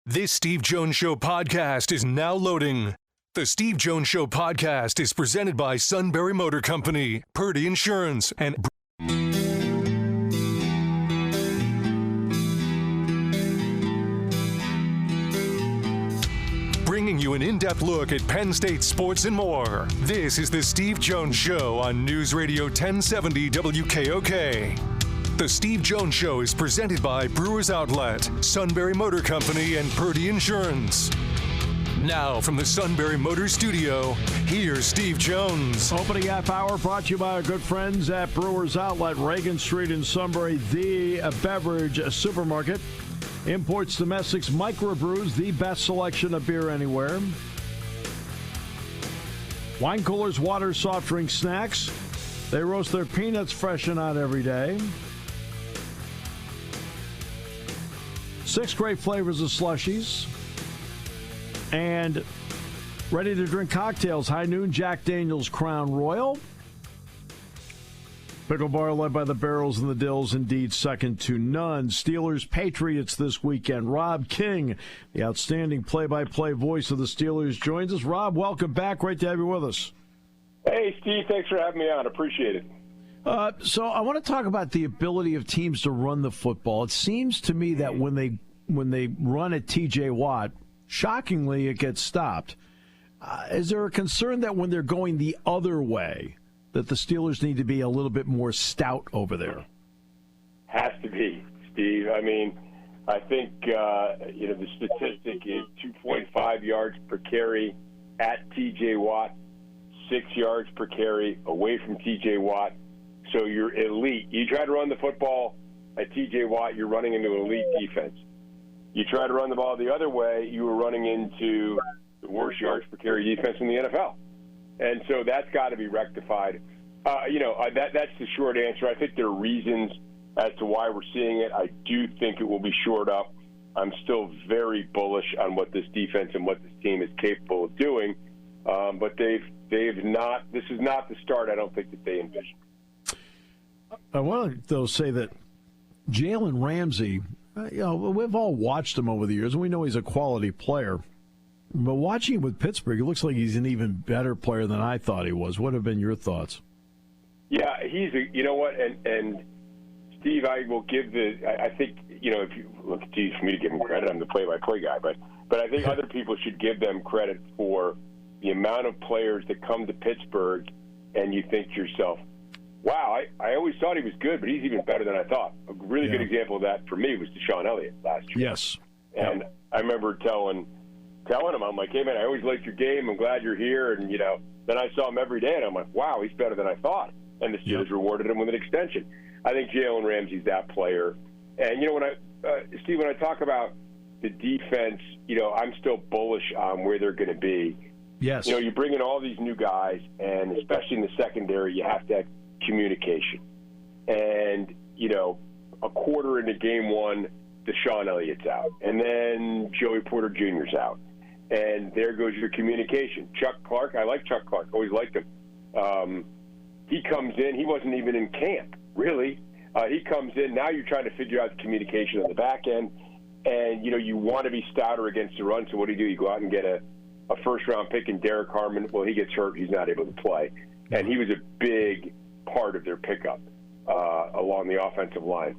This Steve Jones Show podcast is now loading. The Steve Jones Show podcast is presented by Sunbury Motor Company, Purdy Insurance, and bringing you an in-depth look at Penn State sports and more. This is the Steve Jones Show on News Radio 1070 WKOK. The Steve Jones Show is presented by Brewers Outlet, Sunbury Motor Company, and Purdy Insurance. Now, from the Sunbury Motor Studio, here's Steve Jones. Opening half hour brought to you by our good friends at Brewers Outlet, Reagan Street in Sunbury, the beverage supermarket. Imports, domestics, microbrews, the best selection of beer anywhere. Wine coolers, water, soft drink, snacks. They roast their peanuts fresh and out every day. 6 great flavors of slushies. And ready-to-drink cocktails. High Noon, Jack Daniel's Crown Royal. Pickle Bar led by the Barrels and the Dills, indeed second to none. Steelers, Patriots this weekend. Rob King, the outstanding play-by-play voice of the Steelers, joins us. Rob, welcome back. Great to have you with us. Hey, Steve. Thanks for having me on. Appreciate it. So I want to talk about the ability of teams to run the football. It seems to me that when they run at T.J. Watt, shockingly, it gets stopped. Is there a concern that when they're going the other way, that the Steelers need to be a little bit more stout over there? Has to be, Steve. I mean, I think the statistic is 2.5 yards per carry at T.J. Watt, 6 yards per carry away from T.J. Watt. So you're elite. You try to run the football at T.J. Watt, you're running into elite defense. You try to run the ball the other way, you were running into the worst yards per carry defense in the NFL. And so that's got to be rectified. That's the short answer. I think there are reasons as to why we're seeing it. I do think it will be shored up. I'm still very bullish on what this defense and what this team is capable of doing. But they've not. This is not the start, I don't think, that they envisioned. I want to, though, say that Jalen Ramsey, we've all watched him over the years, and we know he's a quality player. But watching him with Pittsburgh, it looks like he's an even better player than I thought he was. What have been your thoughts? Yeah, you know what, and Steve, I will give I think, if you look, geez, for me to give him credit, I'm the play-by-play guy, but I think other people should give them credit for the amount of players that come to Pittsburgh, and you think to yourself, wow, I always thought he was good, but he's even better than I thought. A really good example of that for me was Deshaun Elliott last year. Yes. And I remember telling him, I'm like, hey, man, I always liked your game. I'm glad you're here. And, then I saw him every day, and I'm like, wow, he's better than I thought. And the Steelers rewarded him with an extension. I think Jalen Ramsey's that player. And, Steve, when I talk about the defense, I'm still bullish on where they're going to be. Yes. You bring in all these new guys, and especially in the secondary, you have to have communication. And, a quarter into game one, Deshaun Elliott's out. And then Joey Porter Jr.'s out. And there goes your communication. Chuck Clark, I like Chuck Clark, always liked him. He comes in, he wasn't even in camp, really. He comes in, now you're trying to figure out the communication on the back end. And, you want to be stouter against the run, so what do? You go out and get a first-round pick in Derek Harmon. Well, he gets hurt, he's not able to play. And he was a big part of their pickup along the offensive line.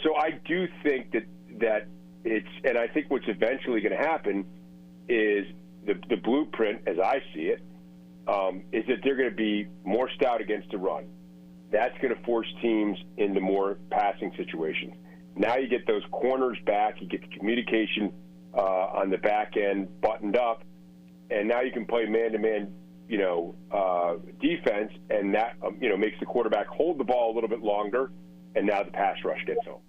So I do think that it's, and I think what's eventually going to happen is the blueprint, as I see it, is that they're going to be more stout against the run. That's going to force teams into more passing situations. Now you get those corners back, you get the communication on the back end buttoned up, and now you can play man-to-man defense, and that makes the quarterback hold the ball a little bit longer, and now the pass rush gets home.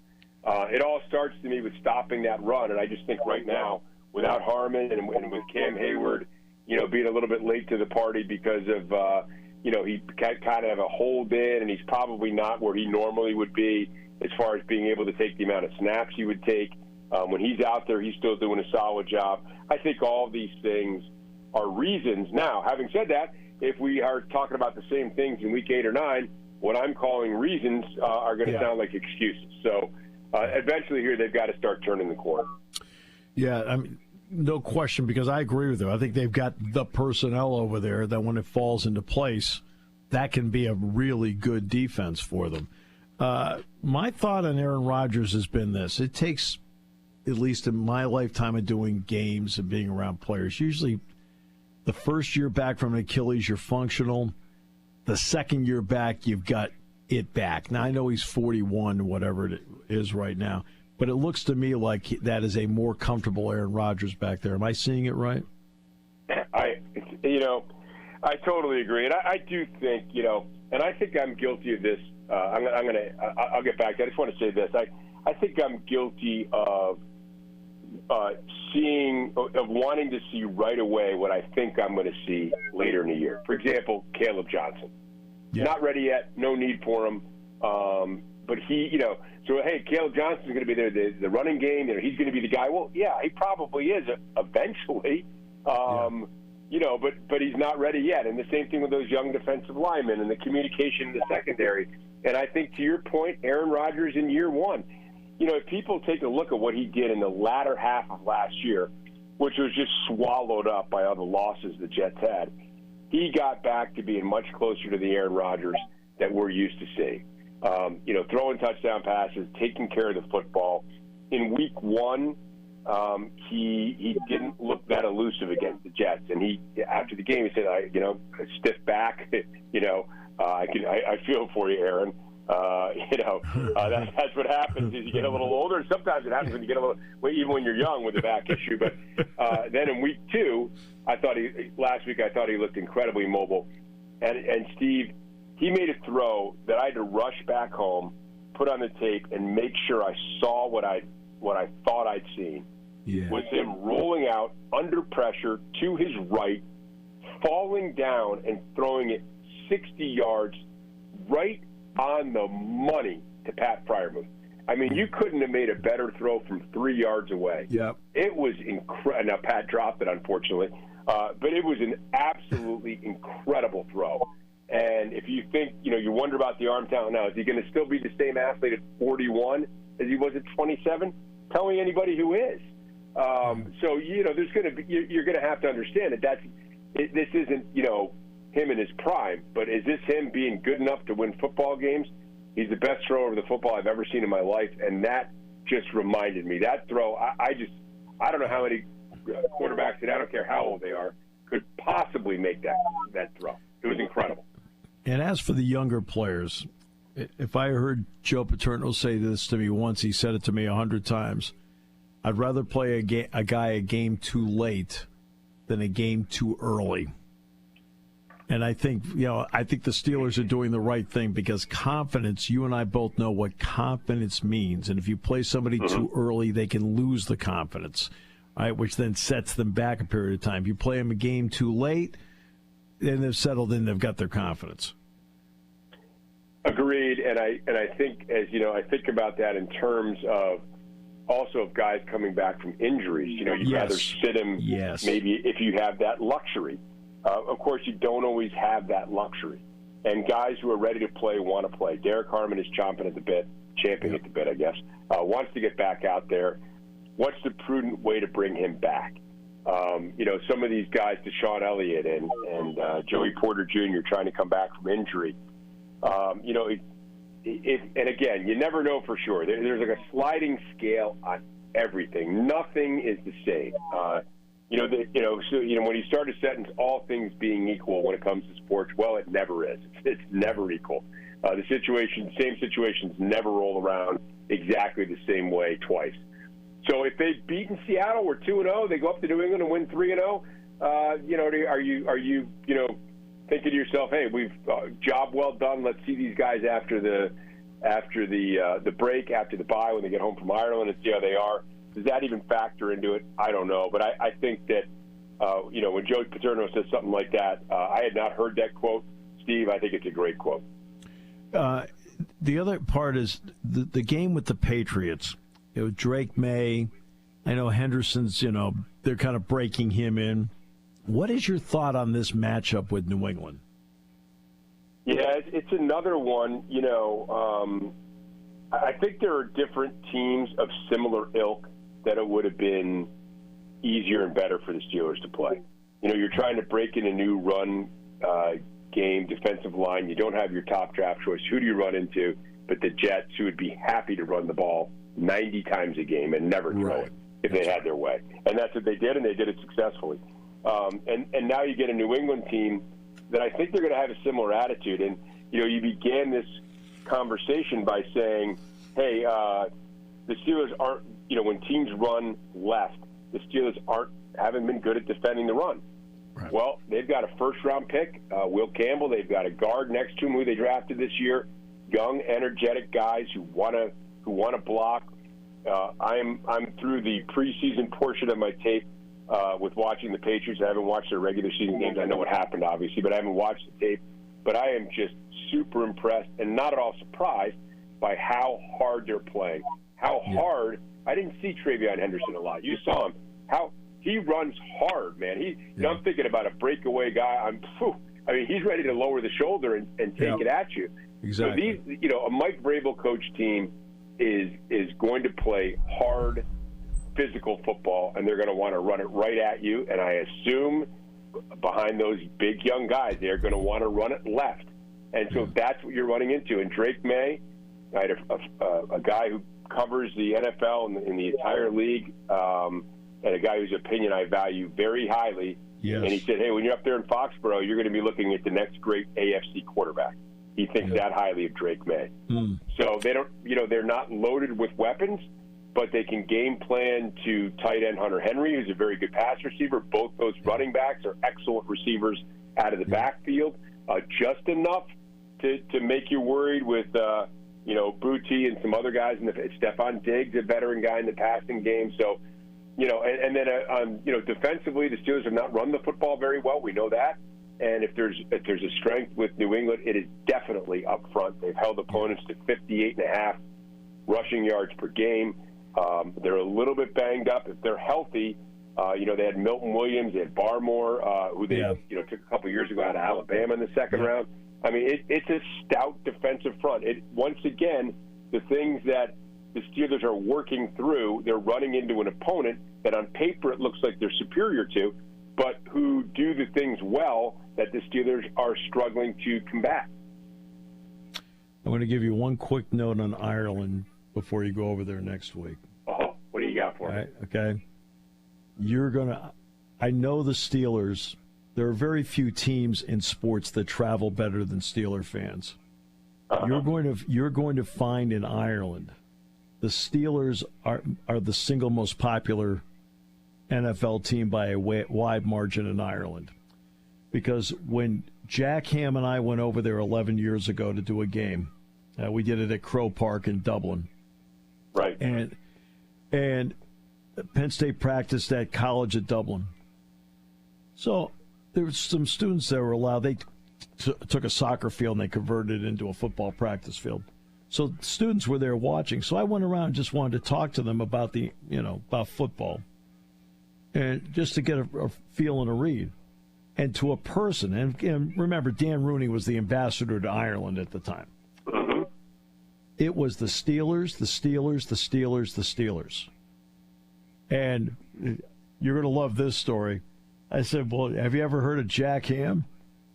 It all starts to me with stopping that run, and I just think right now, without Harmon and with Cam Hayward, being a little bit late to the party because of he kind of have a hold in, and he's probably not where he normally would be as far as being able to take the amount of snaps he would take. When he's out there, he's still doing a solid job. I think all these things are reasons. Now, having said that, if we are talking about the same things in week 8 or 9, what I'm calling reasons are going to sound like excuses. So eventually here they've got to start turning the corner. Yeah, I mean, no question, because I agree with you. I think they've got the personnel over there that when it falls into place, that can be a really good defense for them. My thought on Aaron Rodgers has been this. It takes, at least in my lifetime of doing games and being around players, usually the first year back from an Achilles, you're functional. The second year back, you've got it back. Now, I know he's 41, whatever it is right now, but it looks to me like that is a more comfortable Aaron Rodgers back there. Am I seeing it right? I totally agree, and I do think, and I think I'm guilty of this. I'll get back to that. I just want to say this. I think I'm guilty of wanting to see right away what I think I'm going to see later in the year. For example, Caleb Johnson. Yeah. Not ready yet. No need for him. But he, so, hey, Caleb Johnson's going to be there, the running game. He's going to be the guy. Well, yeah, he probably is eventually. But he's not ready yet. And the same thing with those young defensive linemen and the communication in the secondary. And I think, to your point, Aaron Rodgers in year one, if people take a look at what he did in the latter half of last year, which was just swallowed up by all the losses the Jets had, he got back to being much closer to the Aaron Rodgers that we're used to seeing. Throwing touchdown passes, taking care of the football. In week one, he didn't look that elusive against the Jets. And after the game, he said, stiff back, I feel for you, Aaron. That's what happens as you get a little older. Sometimes it happens when you get a little, even when you're young with a back issue. But then in week two, last week I thought he looked incredibly mobile. And Steve, he made a throw that I had to rush back home, put on the tape, and make sure I saw what I thought I'd seen. Yeah. Was him rolling out under pressure to his right, falling down and throwing it 60 yards right on the money to Pat Freiermuth. I mean, you couldn't have made a better throw from 3 yards away. Yep. It was incredible. Now, Pat dropped it, unfortunately, but it was an absolutely incredible throw. And if you think, you wonder about the arm talent now, is he going to still be the same athlete at 41 as he was at 27? Tell me anybody who is. So, there's going to be, you're going to have to understand that this isn't, him in his prime, but is this him being good enough to win football games? He's the best thrower of the football I've ever seen in my life, and that just reminded me. That throw, I don't know how many quarterbacks, and I don't care how old they are, could possibly make that throw. It was incredible. And as for the younger players, if I heard Joe Paterno say this to me once, he said it to me 100 times, I'd rather play a guy a game too late than a game too early. And I think, I think the Steelers are doing the right thing because confidence, you and I both know what confidence means. And if you play somebody too early, they can lose the confidence, right, which then sets them back a period of time. If you play them a game too late, then they've settled in, they've got their confidence. Agreed. And I think, as I think about that in terms of also of guys coming back from injuries. You'd rather sit him maybe if you have that luxury. Of course, you don't always have that luxury. And guys who are ready to play want to play. Derek Harmon is chomping at the bit, champing at the bit, I guess. Wants to get back out there. What's the prudent way to bring him back? Some of these guys, Deshaun Elliott and Joey Porter Jr. trying to come back from injury. And again, you never know for sure. There's like a sliding scale on everything. Nothing is the same. When you start a sentence, all things being equal when it comes to sports, well, it never is. It's never equal. Same situations never roll around exactly the same way twice. So if they've beaten Seattle, we're 2-0. They go up to New England and win 3-0. Are you thinking to yourself, hey, we've job well done. Let's see these guys after the break, after the bye, when they get home from Ireland, and see how they are. Does that even factor into it? I don't know. But I think that, when Joe Paterno says something like that, I had not heard that quote. Steve, I think it's a great quote. The other part is the game with the Patriots. Drake May, I know Henderson's, they're kind of breaking him in. What is your thought on this matchup with New England? Yeah, it's another one. I think there are different teams of similar ilk that it would have been easier and better for the Steelers to play. You know, you're trying to break in a new run game, defensive line. You don't have your top draft choice. Who do you run into? But the Jets, who would be happy to run the ball 90 times a game and never throw it if they had their way. And that's what they did, and they did it successfully. And now you get a New England team that I think they're going to have a similar attitude. And, you know, you began this conversation by saying, hey, the Steelers aren't, you know, when teams run left, the Steelers haven't been good at defending the run. Right. Well, they've got a first-round pick, Will Campbell. They've got a guard next to him who they drafted this year. Young, energetic guys who want to block. I'm through the preseason portion of my tape with watching the Patriots. I haven't watched their regular season games. I know what happened, obviously, but I haven't watched the tape. But I am just super impressed and not at all surprised by how hard they're playing. How hard. I didn't see Travion Henderson a lot. You saw him. How he runs hard, man. I'm thinking about a breakaway guy. I mean, he's ready to lower the shoulder and take it at you. Exactly. So these, a Mike Vrabel coach team is going to play hard, physical football, and they're going to want to run it right at you. And I assume behind those big young guys, they're going to want to run it left. And so that's what you're running into. And Drake May, I had a guy who covers the NFL in the entire league, and a guy whose opinion I value very highly. Yes. And he said, hey, when you're up there in Foxborough, you're going to be looking at the next great AFC quarterback. He thinks that highly of Drake May. So they don't, they're not loaded with weapons, but they can game plan to tight end Hunter Henry, who's a very good pass receiver. Both those running backs are excellent receivers out of the backfield, just enough to make you worried with, Booty and some other guys. Stephon Diggs, a veteran guy in the passing game. So, and then, defensively, the Steelers have not run the football very well. We know that. And if there's a strength with New England, it is definitely up front. They've held opponents to 58.5 rushing yards per game. They're a little bit banged up. If they're healthy, they had Milton Williams, they had Barmore, who they took a couple years ago out of Alabama in the second round. I mean, it's a stout defensive front. Once again, the things that the Steelers are working through, they're running into an opponent that on paper it looks like they're superior to, but who do the things well that the Steelers are struggling to combat. I'm going to give you one quick note on Ireland before you go over there next week. Oh, what do you got for me? Right, okay. I know the Steelers, there are very few teams in sports that travel better than Steeler fans. You're going to find in Ireland, the Steelers are the single most popular NFL team by a wide margin in Ireland. Because when Jack Ham and I went over there 11 years ago to do a game, we did it at Crow Park in Dublin. Right. And Penn State practiced at college at Dublin. So there were some students that were allowed. They took a soccer field and they converted it into a football practice field. So students were there watching. So I went around and just wanted to talk to them about about football. And just to get a feel and a read. And to a person, and remember, Dan Rooney was the ambassador to Ireland at the time. Mm-hmm. It was the Steelers, the Steelers, the Steelers, the Steelers. And you're going to love this story. I said, well, have you ever heard of Jack Ham?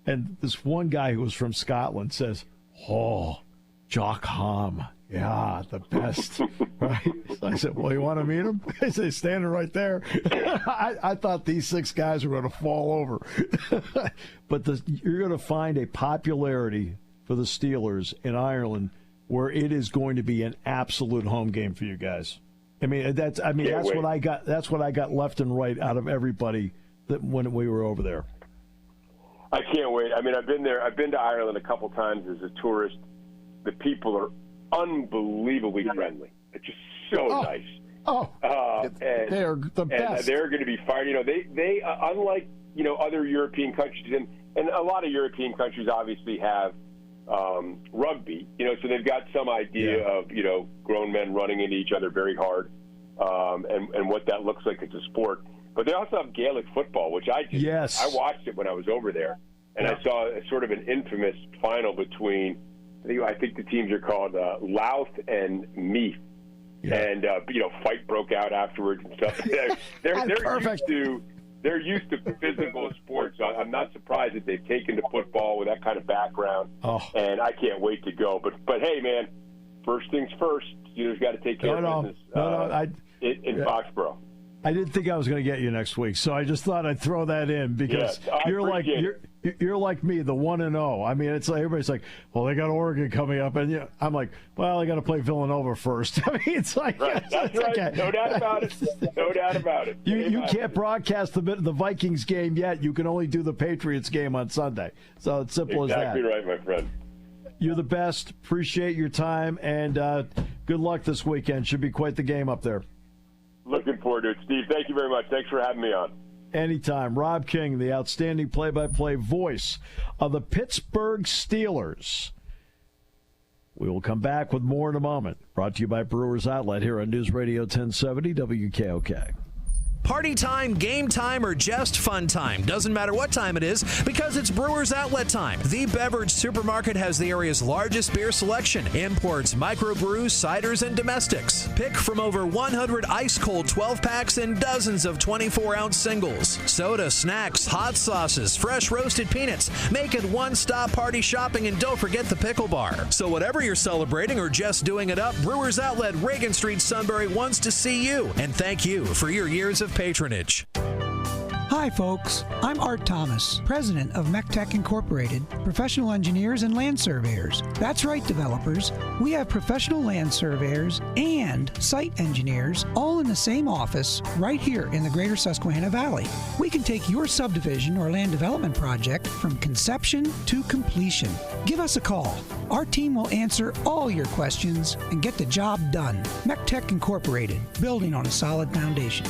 And this one guy who was from Scotland says, oh, Jock Ham. Yeah, the best, right? So I said, well, you want to meet him? I said, standing right there. I thought these six guys were going to fall over. But you're going to find a popularity for the Steelers in Ireland where it is going to be an absolute home game for you guys. That's what I got. That's what I got left and right out of everybody when we were over there. I can't wait. I mean, I've been there. I've been to Ireland a couple times as a tourist. The people are unbelievably friendly. It's just so nice. They're the best. And they're going to be fighting. They unlike other European countries, and a lot of European countries obviously have rugby. So they've got some idea of grown men running into each other very hard, and what that looks like as a sport. But they also have Gaelic football, which I watched it when I was over there, and I saw sort of an infamous final between. I think the teams are called Louth and Meath, and fight broke out afterwards and stuff. They're used to physical sports. So I'm not surprised that they've taken to football with that kind of background. And I can't wait to go. But hey, man, first things first. Steelers got to take care of business in Foxborough. I didn't think I was going to get you next week, so I just thought I'd throw that in because you're like me, the 1-0. I mean, it's like everybody's like, well, they got Oregon coming up, and I'm like, well, they got to play Villanova first. I mean, it's like that's right. Okay. No doubt about it. No doubt about it. You can't broadcast the Vikings game yet. You can only do the Patriots game on Sunday. So it's simple as that. Exactly right, my friend. You're the best. Appreciate your time, and good luck this weekend. Should be quite the game up there. Looking forward to it, Steve. Thank you very much. Thanks for having me on. Anytime. Rob King, the outstanding play-by-play voice of the Pittsburgh Steelers. We will come back with more in a moment. Brought to you by Brewers Outlet here on News Radio 1070 WKOK. Party time, game time, or just fun time. Doesn't matter what time it is because it's Brewers Outlet time. The beverage supermarket has the area's largest beer selection. Imports, microbrews, ciders, and domestics. Pick from over 100 ice-cold 12-packs and dozens of 24-ounce singles. Soda, snacks, hot sauces, fresh roasted peanuts. Make it one-stop party shopping, and don't forget the pickle bar. So whatever you're celebrating or just doing it up, Brewers Outlet, Reagan Street, Sunbury wants to see you. And thank you for your years of patronage. Hi, folks. I'm Art Thomas, president of MECTEC Incorporated, professional engineers and land surveyors. That's right, developers. We have professional land surveyors and site engineers all in the same office right here in the greater Susquehanna Valley. We can take your subdivision or land development project from conception to completion. Give us a call. Our team will answer all your questions and get the job done. MECTEC Incorporated, building on a solid foundation.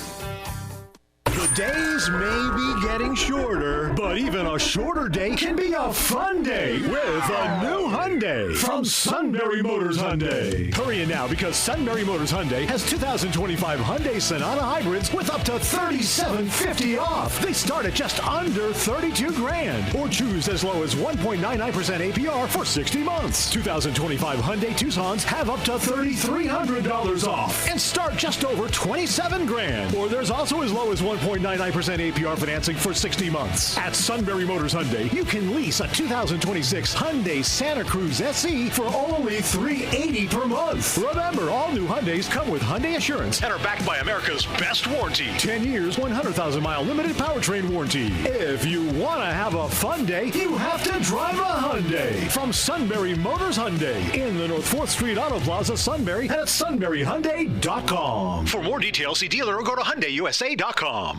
The days may be getting shorter, but even a shorter day can be a fun day with a new Hyundai from Sunbury Motors Hyundai. Hurry in now because Sunbury Motors Hyundai has 2025 Hyundai Sonata Hybrids with up to $3,750 off. They start at just under $32,000 or choose as low as 1.99% APR for 60 months. 2025 Hyundai Tucsons have up to $3,300 off and start just over $27,000. Or there's also as low as 1.99% APR financing for 60 months. At Sunbury Motors Hyundai, you can lease a 2026 Hyundai Santa Cruz SE for only $380 per month. Remember, all new Hyundais come with Hyundai Assurance and are backed by America's best warranty. 10 years, 100,000-mile limited powertrain warranty. If you want to have a fun day, you have to drive a Hyundai. From Sunbury Motors Hyundai in the North 4th Street Auto Plaza, Sunbury, and at sunburyhyundai.com. For more details, see dealer or go to HyundaiUSA.com.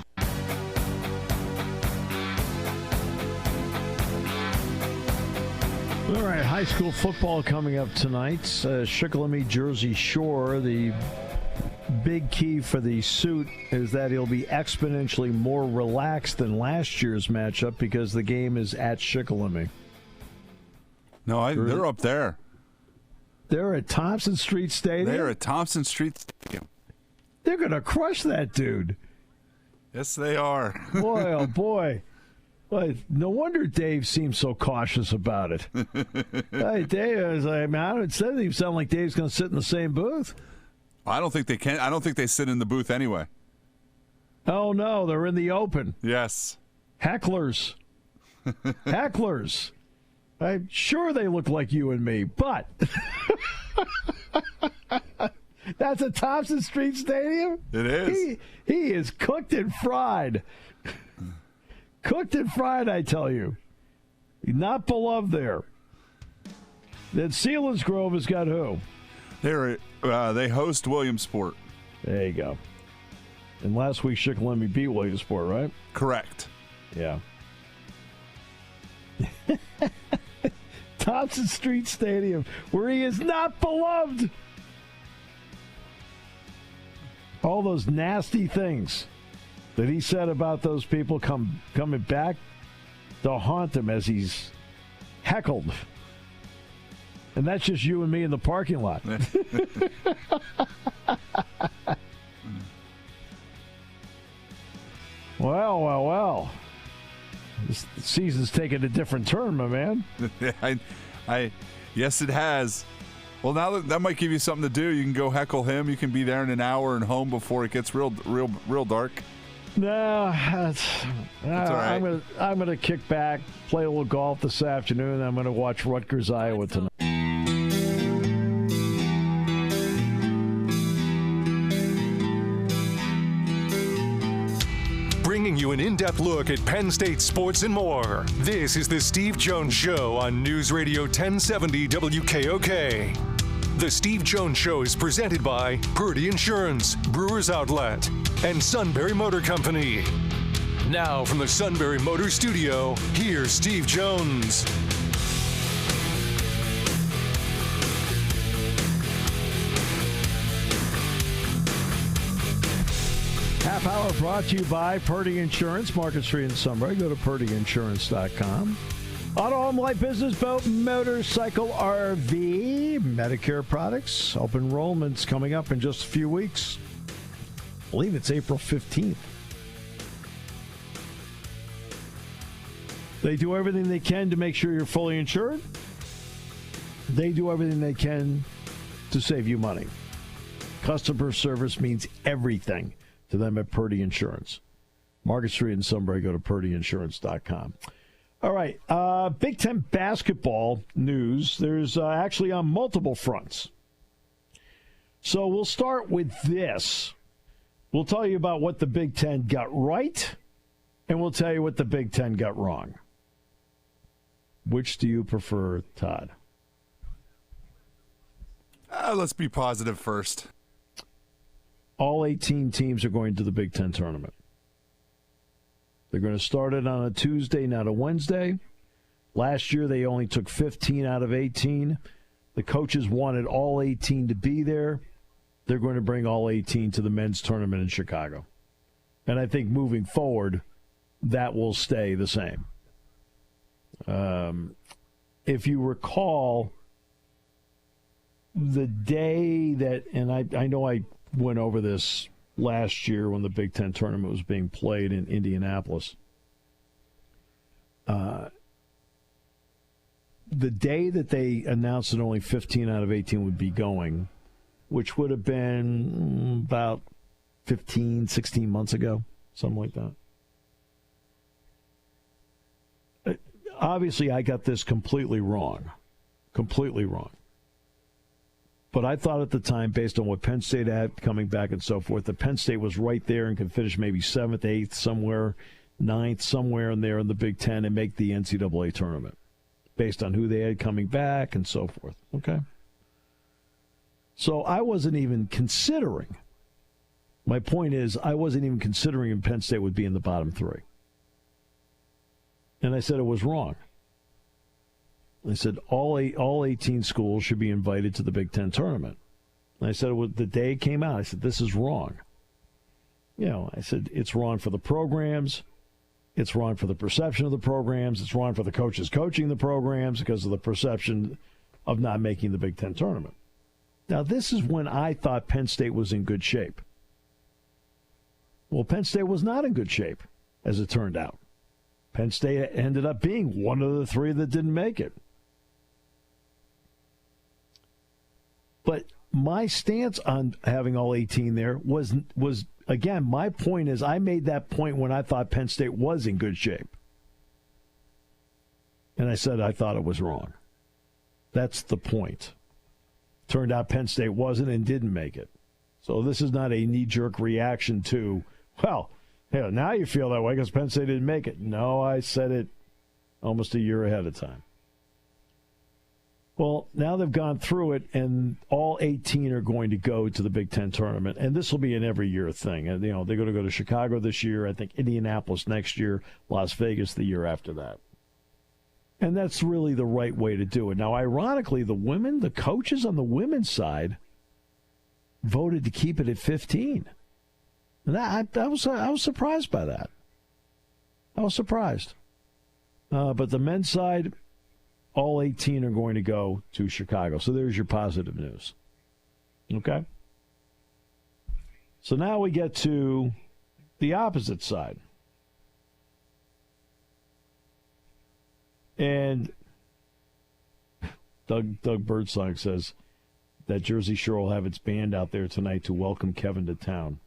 All right, high school football coming up tonight. Shikellamy, Jersey Shore. The big key for the suit is that he'll be exponentially more relaxed than last year's matchup because the game is at Shikellamy. No, they're up there. They're at Thompson Street Stadium? They're at Thompson Street Stadium. They're going to crush that dude. Yes, they are. Boy, oh boy. Well, no wonder Dave seems so cautious about it. Hey, Dave, it doesn't even sound like Dave's going to sit in the same booth. I don't think they can. I don't think they sit in the booth anyway. Oh, no, they're in the open. Yes. Hecklers. Hecklers. I'm sure they look like you and me, but that's at Thompson Street Stadium? It is. He is cooked and fried. Cooked and fried, I tell you. Not beloved there. Then Selinsgrove has got who? They host Williamsport. There you go. And last week, Shikellamy beat Williamsport, right? Correct. Yeah. Thompson Street Stadium, where he is not beloved. All those nasty things that he said about those people coming back to haunt him as he's heckled. And that's just you and me in the parking lot. Well. This season's taken a different turn, my man. Yes, it has. Well, now that might give you something to do. You can go heckle him. You can be there in an hour and home before it gets real dark. No, that's all right. I'm gonna kick back, play a little golf this afternoon. I'm gonna watch Rutgers Iowa tonight. Bringing you an in-depth look at Penn State sports and more. This is the Steve Jones Show on News Radio 1070 WKOK. The Steve Jones Show is presented by Purdy Insurance, Brewers Outlet, and Sunbury Motor Company. Now from the Sunbury Motor Studio, here's Steve Jones. Half hour brought to you by Purdy Insurance, Market Street in Sunbury. Go to purdyinsurance.com. Auto, home, life, business, boat, motorcycle, RV, Medicare products. Open enrollment's coming up in just a few weeks. I believe it's April 15th. They do everything they can to make sure you're fully insured. They do everything they can to save you money. Customer service means everything to them at Purdy Insurance. Market Street in Sunbury. Go to purdyinsurance.com. All right, Big Ten basketball news. There's actually on multiple fronts. So we'll start with this. We'll tell you about what the Big Ten got right, and we'll tell you what the Big Ten got wrong. Which do you prefer, Todd? Let's be positive first. All 18 teams are going to the Big Ten tournament. They're going to start it on a Tuesday, not a Wednesday. Last year, they only took 15 out of 18. The coaches wanted all 18 to be there. They're going to bring all 18 to the men's tournament in Chicago. And I think moving forward, that will stay the same. If you recall, the day that, and I know I went over this last year when the Big Ten tournament was being played in Indianapolis. The day that they announced that only 15 out of 18 would be going, which would have been about 15, 16 months ago, something like that. Obviously, I got this completely wrong. Completely wrong. But I thought at the time, based on what Penn State had coming back and so forth, that Penn State was right there and could finish maybe 7th, 8th, somewhere, 9th, somewhere in there in the Big Ten and make the NCAA tournament, based on who they had coming back and so forth. Okay? So I wasn't even considering. My point is, I wasn't even considering if Penn State would be in the bottom 3. And I said it was wrong. I said all 18 schools should be invited to the Big Ten tournament. And I said the day it came out, I said, this is wrong. I said, it's wrong for the programs. It's wrong for the perception of the programs. It's wrong for the coaches coaching the programs because of the perception of not making the Big Ten tournament. Now, this is when I thought Penn State was in good shape. Well, Penn State was not in good shape, as it turned out. Penn State ended up being one of the 3 that didn't make it. But my stance on having all 18 there was again, my point is I made that point when I thought Penn State was in good shape. And I said I thought it was wrong. That's the point. Turned out Penn State wasn't and didn't make it. So this is not a knee-jerk reaction to, well, now you feel that way because Penn State didn't make it. No, I said it almost a year ahead of time. Well, now they've gone through it, and all 18 are going to go to the Big Ten tournament, and this will be an every-year thing. And, they're going to go to Chicago this year, I think Indianapolis next year, Las Vegas the year after that. And that's really the right way to do it. Now, ironically, the coaches on the women's side voted to keep it at 15. And I was surprised by that. I was surprised. But the men's side, all 18 are going to go to Chicago. So there's your positive news. Okay? So now we get to the opposite side. And Doug Birdsong says, that Jersey Shore will have its band out there tonight to welcome Kevin to town.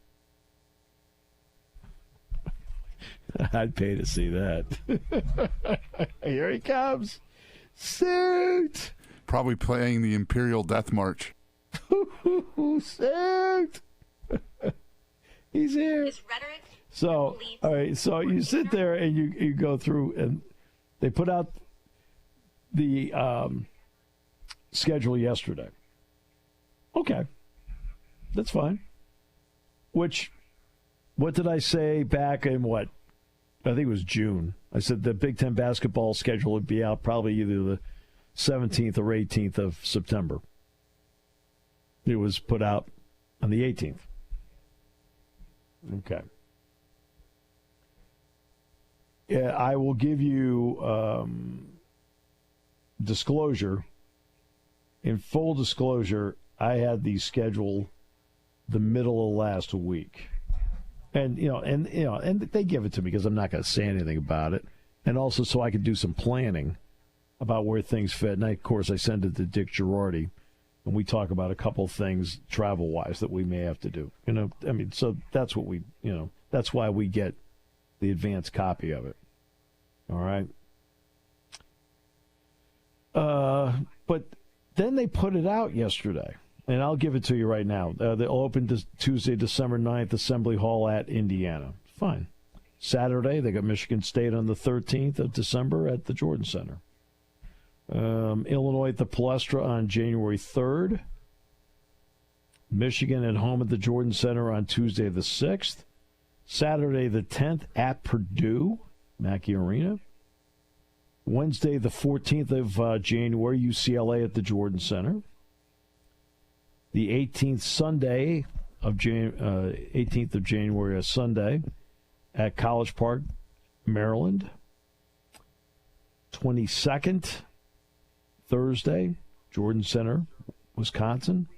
I'd pay to see that. Here he comes. Suit. Probably playing the Imperial Death March. Suit. He's here. His rhetoric. So, all right. So you sit there and you go through, and they put out the schedule yesterday. Okay, that's fine. What did I say back in what? I think it was June. I said the Big Ten basketball schedule would be out probably either the 17th or 18th of September. It was put out on the 18th. Okay. Yeah, I will give you disclosure. In full disclosure, I had the schedule the middle of last week. And they give it to me because I'm not going to say anything about it. And also so I could do some planning about where things fit. And of course, I send it to Dick Girardi, and we talk about a couple things travel-wise that we may have to do. So that's what that's why we get the advanced copy of it. All right. But then they put it out yesterday, and I'll give it to you right now. They'll open Tuesday, December 9th, Assembly Hall at Indiana. Fine. Saturday, they got Michigan State on the 13th of December at the Jordan Center. Illinois at the Palestra on January 3rd. Michigan at home at the Jordan Center on Tuesday the 6th. Saturday the 10th at Purdue, Mackey Arena. Wednesday the 14th of January, UCLA at the Jordan Center. The 18th Sunday of 18th of January, a Sunday, at College Park, Maryland. 22nd, Thursday, Jordan Center, Wisconsin.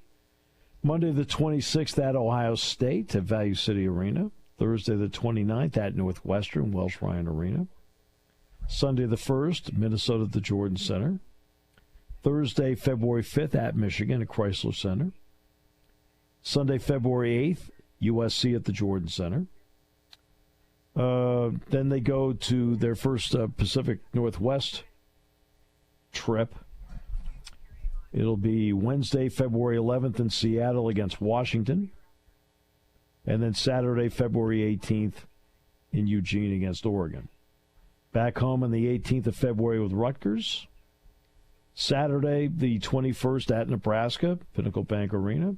Monday the 26th at Ohio State at Value City Arena. Thursday the 29th at Northwestern, Welsh Ryan Arena. Sunday the 1st, Minnesota at the Jordan Center. Thursday, February 5th at Michigan at Chrysler Center. Sunday, February 8th, USC at the Jordan Center. Then they go to their first Pacific Northwest trip. It'll be Wednesday, February 11th in Seattle against Washington. And then Saturday, February 18th in Eugene against Oregon. Back home on the 18th of February with Rutgers. Saturday, the 21st at Nebraska, Pinnacle Bank Arena.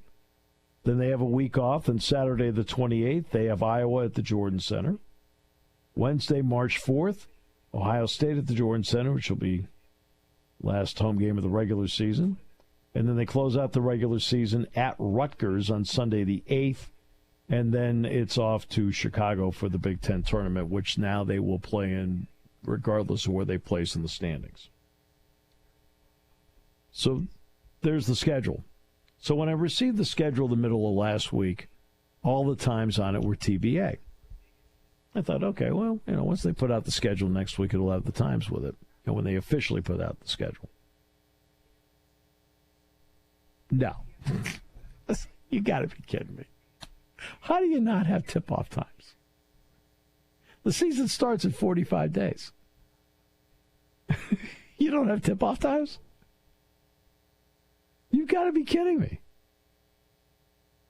Then they have a week off, and Saturday, the 28th, they have Iowa at the Jordan Center. Wednesday, March 4th, Ohio State at the Jordan Center, which will be last home game of the regular season. And then they close out the regular season at Rutgers on Sunday, the 8th. And then it's off to Chicago for the Big Ten tournament, which now they will play in regardless of where they place in the standings. So there's the schedule. So when I received the schedule the middle of last week, all the times on it were TBA. I thought, okay, well, once they put out the schedule next week, it'll have the times with it. And when they officially put out the schedule. No. You got to be kidding me. How do you not have tip-off times? The season starts in 45 days. You don't have tip-off times? You've got to be kidding me.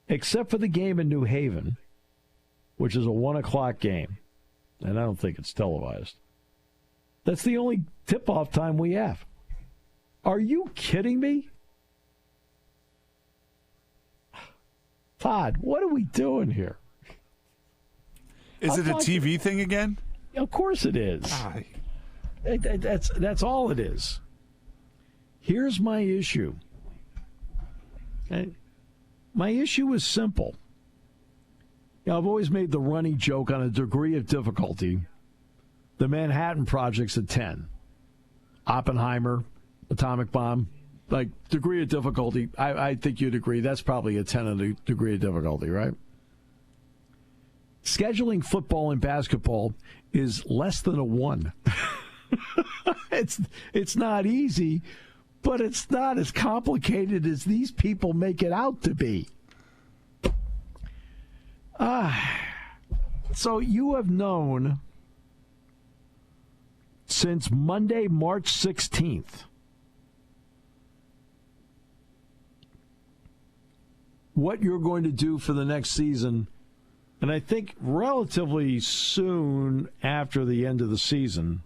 Except for the game in New Haven, which is a 1 o'clock game, and I don't think it's televised. That's the only tip-off time we have. Are you kidding me? Todd, what are we doing here? Is it a TV thing again? Of course it is. That's all it is. Here's my issue. Okay? My issue is simple. I've always made the running joke on a degree of difficulty. The Manhattan Project's a 10. Oppenheimer, atomic bomb, like degree of difficulty. I think you'd agree that's probably a 10 on the degree of difficulty, right? Scheduling football and basketball is less than a 1. It's not easy, But it's not as complicated as these people make it out to be. So you have known since Monday, March 16th, what you're going to do for the next season, and I think relatively soon after the end of the season,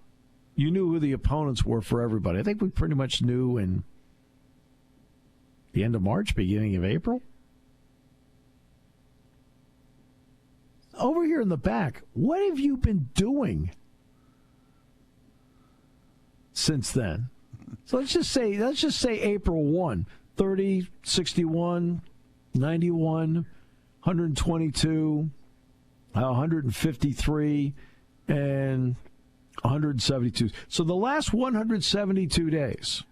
you knew who the opponents were for everybody. I think we pretty much knew in the end of March, beginning of April. Over here in the back, what have you been doing since then? So let's just say April 1, 30, 61, 91, 122, 153, and 172. So the last 172 days,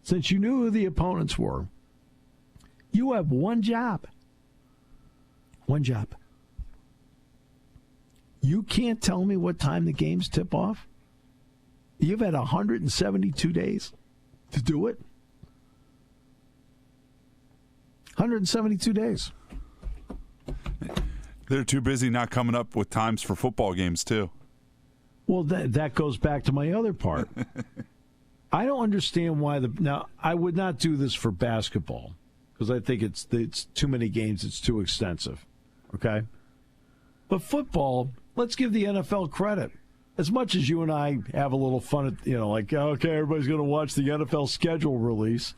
since you knew who the opponents were, you have one job. One job. You can't tell me what time the games tip off? You've had 172 days to do it? 172 days. They're too busy not coming up with times for football games, too. Well, that goes back to my other part. I don't understand why now, I would not do this for basketball because I think it's too many games, it's too extensive. Okay? But football, let's give the NFL credit. As much as you and I have a little fun at, like, okay, everybody's going to watch the NFL schedule release,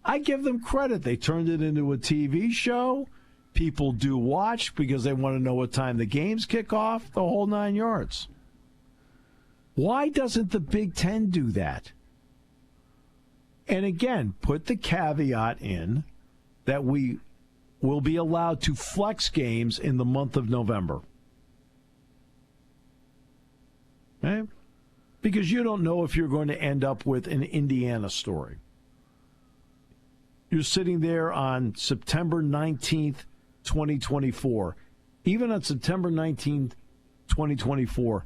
I give them credit. They turned it into a TV show. People do watch because they want to know what time the games kick off, the whole 9 yards. Why doesn't the Big Ten do that? And again, put the caveat in that we will be allowed to flex games in the month of November. Okay? Because you don't know if you're going to end up with an Indiana story. You're sitting there on September 19th, 2024. Even on September 19th, 2024,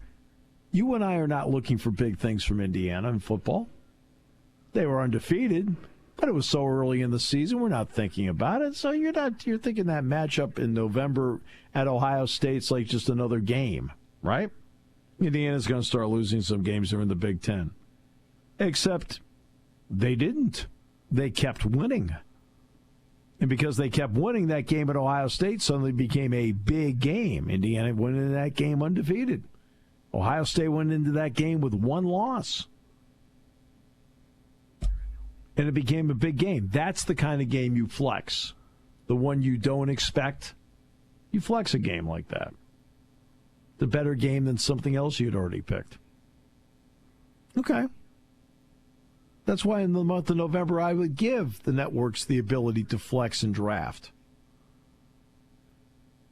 you and I are not looking for big things from Indiana in football. They were undefeated, but it was so early in the season, we're not thinking about it. So you're thinking that matchup in November at Ohio State's like just another game, right? Indiana's going to start losing some games during the Big Ten. Except they didn't. They kept winning. And because they kept winning, that game at Ohio State suddenly became a big game. Indiana went into that game undefeated. Ohio State went into that game with one loss. And it became a big game. That's the kind of game you flex. The one you don't expect, you flex a game like that. The better game than something else you'd already picked. Okay. That's why in the month of November I would give the networks the ability to flex and draft.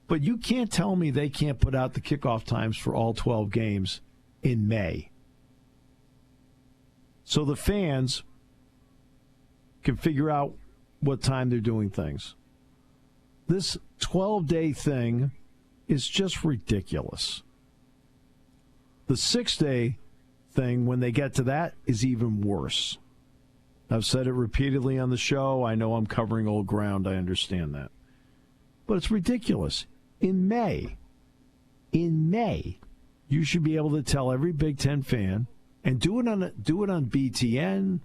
But you can't tell me they can't put out the kickoff times for all 12 games in May. So the fans can figure out what time they're doing things. This 12-day thing is just ridiculous. The 6-day thing, when they get to that, is even worse. I've said it repeatedly on the show. I know I'm covering old ground. I understand that. But it's ridiculous. In May, you should be able to tell every Big Ten fan, and do it on BTN,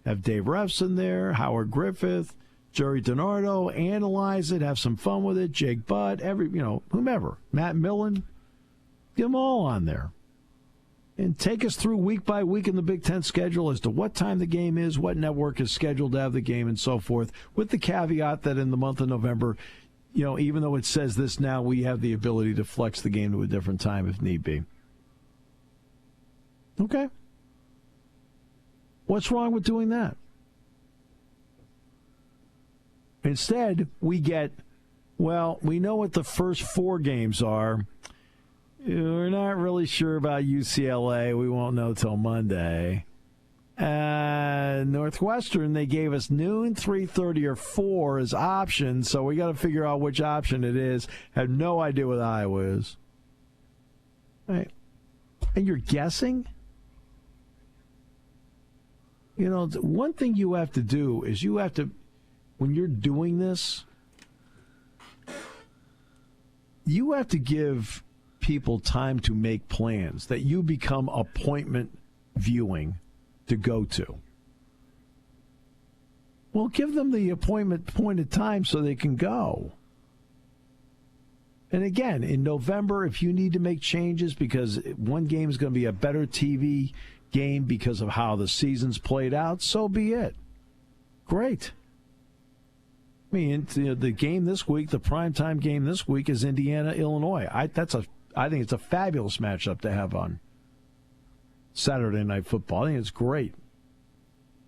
have Dave Refson there, Howard Griffith, Jerry DiNardo, analyze it, have some fun with it, Jake Butt, whomever, Matt Millen, get them all on there. And take us through week by week in the Big Ten schedule as to what time the game is, what network is scheduled to have the game, and so forth, with the caveat that in the month of November, even though it says this now, we have the ability to flex the game to a different time if need be. Okay. What's wrong with doing that? Instead, we get, we know what the first 4 games are. We're not really sure about UCLA. We won't know till Monday. Northwestern, they gave us noon, 3:30, or 4 as options, so we got to figure out which option it is. Have no idea what Iowa is. Right. And you're guessing? You know, one thing you have to do is when you're doing this, you have to give people time to make plans that you become appointment viewing to go to. Well, give them the appointed time so they can go. And again, in November, if you need to make changes because one game is going to be a better TV game because of how the season's played out, so be it. Great. I mean, the game this week, the primetime game this week is Indiana-Illinois. I think it's a fabulous matchup to have on Saturday Night Football. I think it's great.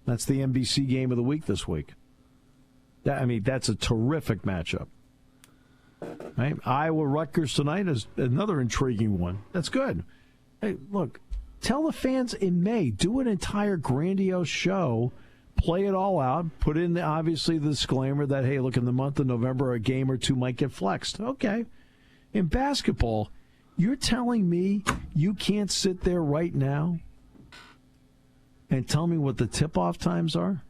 That's the NBC game of the week this week. That's a terrific matchup. Right? Iowa-Rutgers tonight is another intriguing one. That's good. Hey, look, tell the fans in May, do an entire grandiose show, play it all out, put in, obviously, the disclaimer that, hey, look, in the month of November, a game or two might get flexed. Okay. In basketball, you're telling me you can't sit there right now and tell me what the tip-off times are?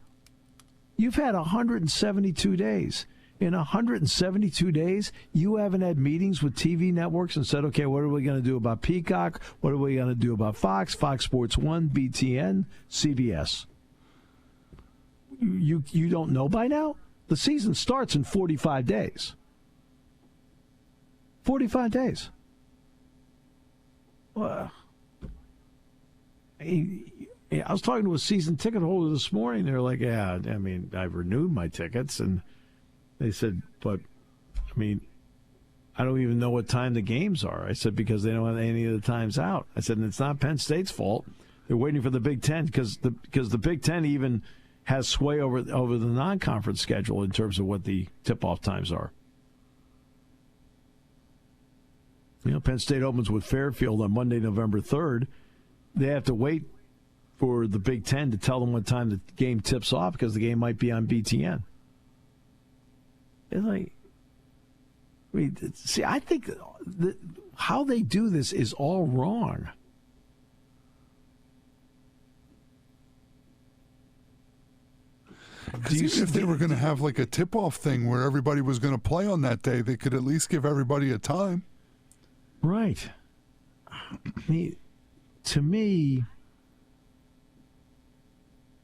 You've had 172 days. In 172 days, you haven't had meetings with TV networks and said, okay, what are we going to do about Peacock? What are we going to do about Fox, Fox Sports 1, BTN, CBS? You don't know by now? The season starts in 45 days. 45 days. Well, I was talking to a season ticket holder this morning. They're like, yeah, I mean, I've renewed my tickets. And they said, but, I mean, I don't even know what time the games are. I said, because they don't have any of the times out. I said, and it's not Penn State's fault. They're waiting for the Big Ten because the Big Ten even has sway over the non-conference schedule in terms of what the tip-off times are. You know, Penn State opens with Fairfield on Monday, November 3rd. They have to wait for the Big Ten to tell them what time the game tips off because the game might be on BTN. It's like, I mean, see, I think how they do this is all wrong. Because even if they were going to have like a tip-off thing where everybody was going to play on that day, they could at least give everybody a time. Right. I mean, to me,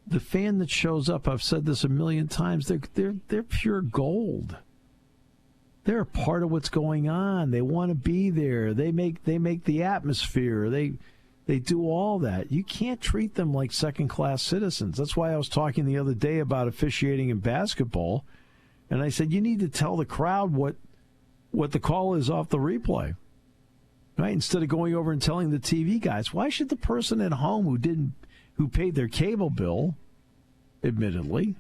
the fan that shows up, I've said this a million times, they're pure gold. They're a part of what's going on. They want to be there. They make the atmosphere. They do all that. You can't treat them like second-class citizens. That's why I was talking the other day about officiating in basketball, and I said you need to tell the crowd what the call is off the replay. Right? Instead of going over and telling the TV guys, why should the person at home who paid their cable bill, admittedly,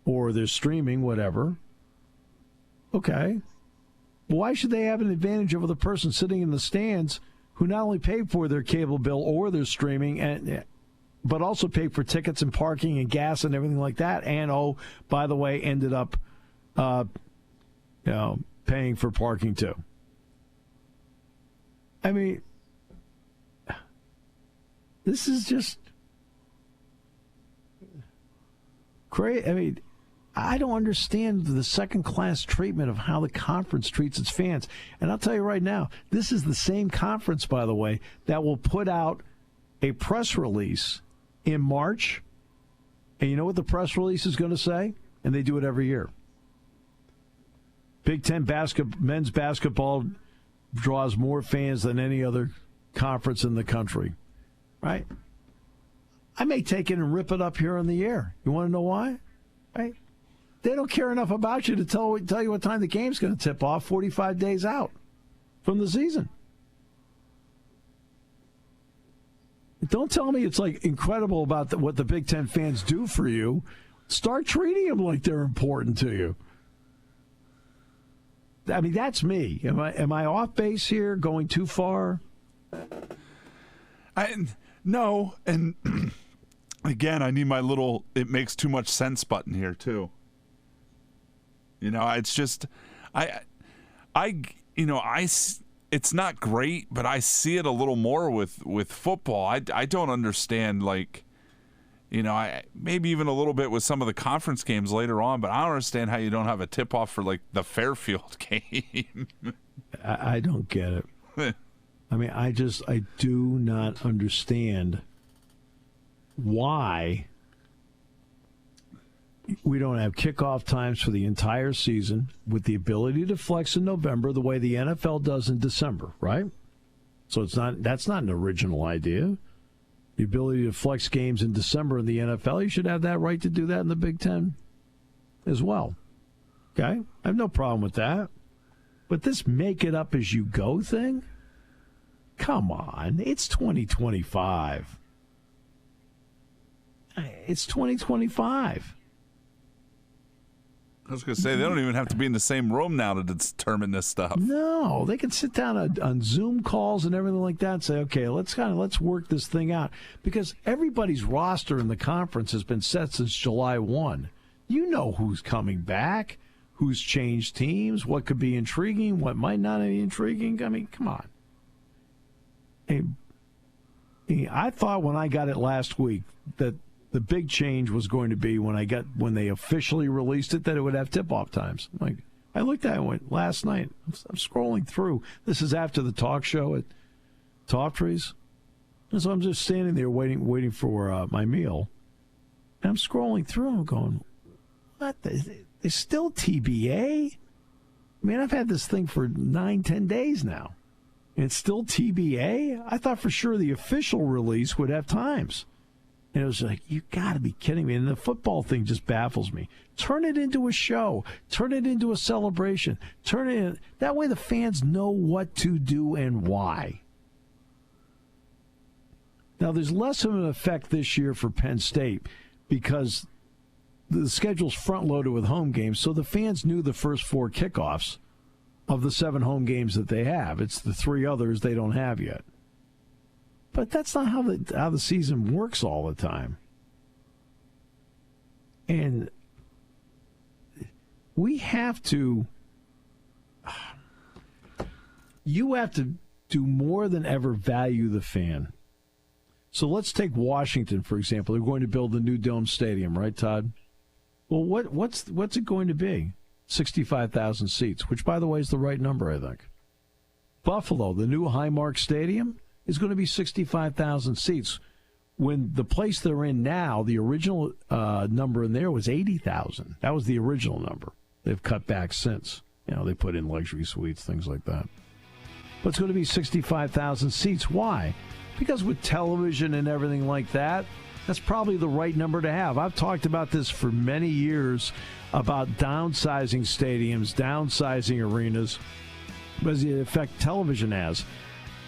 or their streaming, whatever, okay, why should they have an advantage over the person sitting in the stands who not only paid for their cable bill or their streaming, but also paid for tickets and parking and gas and everything like that, and, oh, by the way, ended up paying for parking too? I mean, this is just crazy. I mean, I don't understand the second-class treatment of how the conference treats its fans. And I'll tell you right now, this is the same conference, by the way, that will put out a press release in March. And you know what the press release is going to say? And they do it every year. Big Ten men's basketball draws more fans than any other conference in the country. Right? I may take it and rip it up here on the air. You want to know why? Right? They don't care enough about you to tell you what time the game's going to tip off 45 days out from the season. Don't tell me it's like incredible about what the Big Ten fans do for you. Start treating them like they're important to you. I mean, that's me. Am I off base here, going too far? No, and again, I need my little "it makes too much sense" button here too. You know, it's just, it's not great, but I see it a little more with football. I don't understand, like, Maybe even a little bit with some of the conference games later on, but I don't understand how you don't have a tip-off for, like, the Fairfield game. I don't get it. I mean, I do not understand why we don't have kickoff times for the entire season with the ability to flex in November the way the NFL does in December, right? So that's not an original idea. The ability to flex games in December in the NFL, you should have that right to do that in the Big Ten as well. Okay? I have no problem with that. But this make it up as you go thing? Come on. It's 2025. It's 2025. I was going to say, they don't even have to be in the same room now to determine this stuff. No, they can sit down on Zoom calls and everything like that and say, okay, let's work this thing out. Because everybody's roster in the conference has been set since July 1. You know who's coming back, who's changed teams, what could be intriguing, what might not be intriguing. I mean, come on. I thought when I got it last week that the big change was going to be when they officially released it, that it would have tip-off times. I looked at it and went, last night, I'm scrolling through. This is after the talk show at Toftree's. And so I'm just standing there waiting for my meal. And I'm scrolling through and I'm going, what? There's still TBA? I mean, I've had this thing for 9-10 days now. And it's still TBA? I thought for sure the official release would have times. And it was like, you got to be kidding me. And the football thing just baffles me. Turn it into a show. Turn it into a celebration. Turn it in. That way the fans know what to do and why. Now, there's less of an effect this year for Penn State because the schedule's front-loaded with home games, so the fans knew the first 4 kickoffs of the 7 home games that they have. It's the 3 others they don't have yet. But that's not how the season works all the time. And you have to do more than ever value the fan. So let's take Washington, for example. They're going to build a new dome stadium, right, Todd? Well, what's it going to be? 65,000 seats, which, by the way, is the right number, I think. Buffalo, the new Highmark Stadium, is going to be 65,000 seats. When the place they're in now, the original number in there was 80,000. That was the original number. They've cut back since. They put in luxury suites, things like that. But it's going to be 65,000 seats. Why? Because with television and everything like that, that's probably the right number to have. I've talked about this for many years about downsizing stadiums, downsizing arenas, because the effect television has.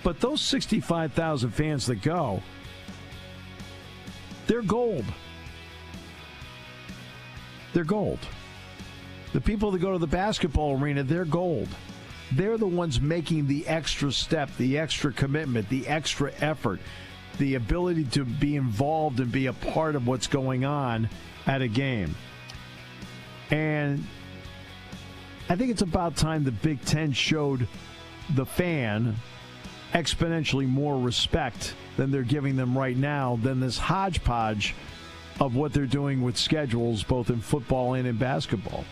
But those 65,000 fans that go, they're gold. They're gold. The people that go to the basketball arena, they're gold. They're the ones making the extra step, the extra commitment, the extra effort, the ability to be involved and be a part of what's going on at a game. And I think it's about time the Big Ten showed the fan exponentially more respect than they're giving them right now, than this hodgepodge of what they're doing with schedules both in football and in basketball.